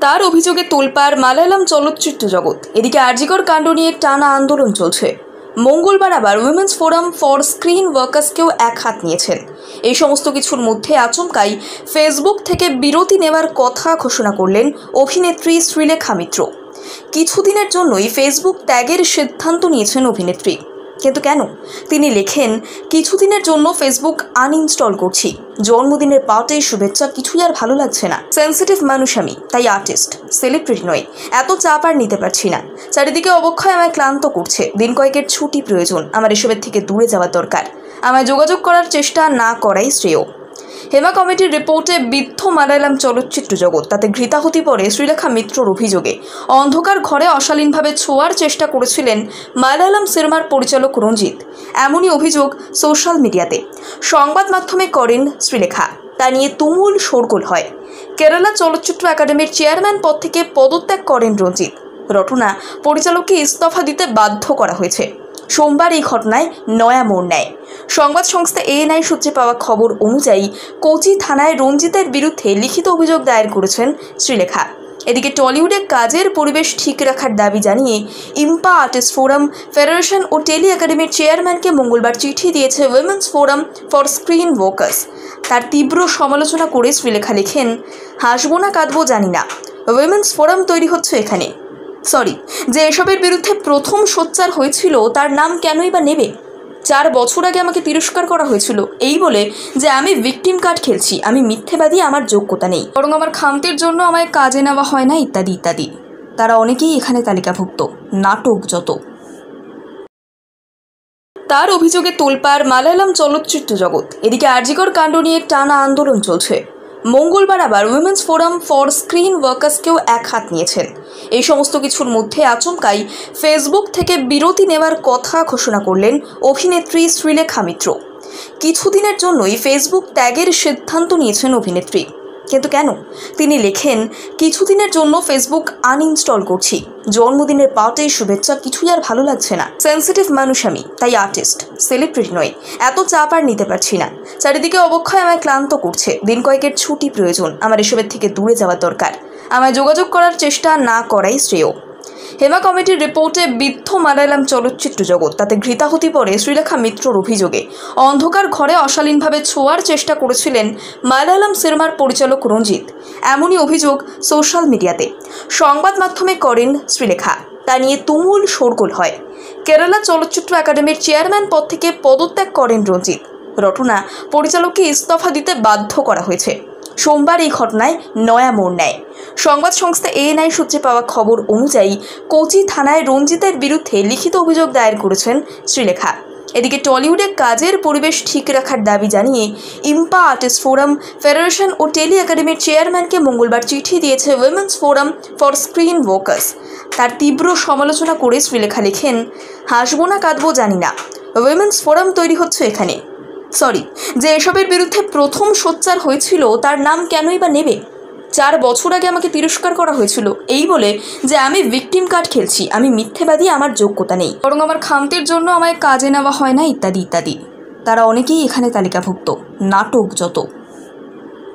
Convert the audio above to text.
তার অভিযোগে তোলপাড় মালায়ালাম চলচ্চিত্র জগৎ। এদিকে আরজিকর কাণ্ড নিয়ে টানা আন্দোলন চলছে। মঙ্গলবার আবার উইমেন্স ফোরাম ফর স্ক্রিন ওয়ার্কার্সকেও এক হাত নিয়েছেন। এই সমস্ত কিছুর মধ্যে আচমকাই ফেসবুক থেকে বিরতি নেওয়ার কথা ঘোষণা করলেন অভিনেত্রী শ্রীলেখা মিত্র। কিছুদিনের জন্যই ফেসবুক ত্যাগের সিদ্ধান্ত নিয়েছেন অভিনেত্রী। কিন্তু কেন? তিনি লেখেন, কিছুদিনের জন্য ফেসবুক আনইনস্টল করছি। জন্মদিনের পার্টি, শুভেচ্ছা কিছুই আর ভালো লাগছে না। সেন্সিটিভ মানুষ আমি, তাই আর্টিস্ট, সেলিব্রিটি নয়। এত চাপ আর নিতে পারছি না। চারিদিকে অবক্ষয় আমায় ক্লান্ত করছে। দিন কয়েকের ছুটি প্রয়োজন। আমার এসবের থেকে দূরে যাওয়ার দরকার। আমায় যোগাযোগ করার চেষ্টা না করাই শ্রেয়। হেমা কমিটির রিপোর্টে বিদ্ধ মালায়ালাম চলচ্চিত্র জগৎ। তাতে ঘৃতাহুতি পড়ে শ্রীলেখা মিত্রর অভিযোগে অন্ধকার ঘরে অশালীনভাবে ছোঁয়ার চেষ্টা করেছিলেন মালায়ালাম সিনেমার পরিচালক রঞ্জিত। এমনই অভিযোগ সোশ্যাল মিডিয়াতে। সংবাদ মাধ্যমে করেন শ্রীলেখা। তা নিয়ে তুমুল শোরগোল হয়। কেরালা চলচ্চিত্র একাডেমির চেয়ারম্যান পদ থেকে পদত্যাগ করেন রঞ্জিত। রটনা পরিচালককে ইস্তফা দিতে বাধ্য করা হয়েছে। সোমবার এই ঘটনায় নয়া মোড় নেয়। সংবাদ সংস্থা ANI সূত্রে পাওয়া খবর অনুযায়ী কোচি থানায় রঞ্জিতের বিরুদ্ধে লিখিত অভিযোগ দায়ের করেছেন শ্রীলেখা। এদিকে টলিউডে কাজের পরিবেশ ঠিক রাখার দাবি জানিয়ে ইম্পা আর্টিস্ট ফোরাম ফেডারেশন ও টেলি একাডেমির চেয়ারম্যানকে মঙ্গলবার চিঠি দিয়েছে women's forum for screen workers. তার তীব্র সমালোচনা করে শ্রীলেখা লেখেন, হাসবো না কাঁদবো জানি না, উইমেন্স ফোরাম তৈরি হচ্ছে এখানে। যে এসবের বিরুদ্ধে প্রথম সোচ্চার হয়েছিল তার নাম কেনই বা নেবে? 4 বছর আগে আমাকে তিরস্কার করা হয়েছিল এই বলে যে আমি ভিকটিম কার্ড খেলছি, আমি মিথ্যেবাদী, আমার যোগ্যতা নেই, বরং আমার খামতির জন্য আমায় কাজে নেওয়া হয় না, ইত্যাদি ইত্যাদি। তারা অনেকেই এখানে তালিকাভুক্ত। নাটক যত। তার অভিযোগে তোলপাড় মালায়ালাম চলচ্চিত্র জগৎ। এদিকে আরজিকর কাণ্ড নিয়ে টানা আন্দোলন চলছে। মঙ্গলবার আবার উইমেন্স ফোরাম ফর স্ক্রিন ওয়ার্কার্সকেও এক হাত নিয়েছেন। এই সমস্ত কিছুর মধ্যে আচমকাই ফেসবুক থেকে বিরতি নেওয়ার কথা ঘোষণা করলেন অভিনেত্রী শ্রীলেখা মিত্র। কিছুদিনের জন্যই ফেসবুক ত্যাগের সিদ্ধান্ত নিয়েছেন অভিনেত্রী। কিন্তু কেন? তিনি লেখেন, কিছুদিনের জন্য ফেসবুক আনইনস্টল করছি। জন্মদিনের পার্টি, শুভেচ্ছা কিছুই আর ভালো লাগছে না। সেন্সিটিভ মানুষ আমি, তাই আর্টিস্ট, সেলিব্রিটি নয়। এত চাপ আর নিতে পারছি না। চারিদিকে অবক্ষয় আমায় ক্লান্ত করছে। দিন কয়েকের ছুটি প্রয়োজন। আমার এসবের থেকে দূরে যাওয়ার দরকার। আমায় যোগাযোগ করার চেষ্টা না করাই শ্রেয়। হেমা কমিটির রিপোর্টে বিদ্ধ মালায়ালাম চলচ্চিত্র জগৎ। তাতে ঘৃতাহুতি পড়ে শ্রীলেখা মিত্রর অভিযোগে অন্ধকার ঘরে অশালীনভাবে ছোঁয়ার চেষ্টা করেছিলেন মালায়ালাম সিনেমার পরিচালক রঞ্জিত। এমনই অভিযোগ সোশ্যাল মিডিয়াতে। সংবাদ মাধ্যমে করেন শ্রীলেখা। তা নিয়ে তুমুল শোরগোল হয়। কেরালা চলচ্চিত্র একাডেমির চেয়ারম্যান পদ থেকে পদত্যাগ করেন রঞ্জিত। রটনা পরিচালককে ইস্তফা দিতে বাধ্য করা হয়েছে। সোমবার এই ঘটনায় নয়া মোড় নেয়। সংবাদ সংস্থা ANI সূত্রে পাওয়া খবর অনুযায়ী কোচি থানায় রঞ্জিতের বিরুদ্ধে লিখিত অভিযোগ দায়ের করেছেন শ্রীলেখা। এদিকে টলিউডে কাজের পরিবেশ ঠিক রাখার দাবি জানিয়ে ইম্পা আর্টিস্ট ফোরাম ফেডারেশন ও টেলি একাডেমির চেয়ারম্যানকে মঙ্গলবার চিঠি দিয়েছে women's forum for screen workers. তার তীব্র সমালোচনা করে শ্রীলেখা লেখেন, হাসবো না কাঁদবো জানি না, উইমেন্স ফোরাম তৈরি হচ্ছে এখানে। যে এসবের বিরুদ্ধে প্রথম সোচ্চার হয়েছিল তার নাম কেনই বা নেবে? 4 বছর আগে আমাকে তিরস্কার করা হয়েছিল এই বলে যে আমি ভিকটিম কার্ড খেলছি, আমি মিথ্যেবাদী, আমার যোগ্যতা নেই, বরং আমার খামতির জন্য আমায় কাজে নেওয়া হয় না, ইত্যাদি ইত্যাদি। তারা অনেকেই এখানে তালিকাভুক্ত। নাটক যত।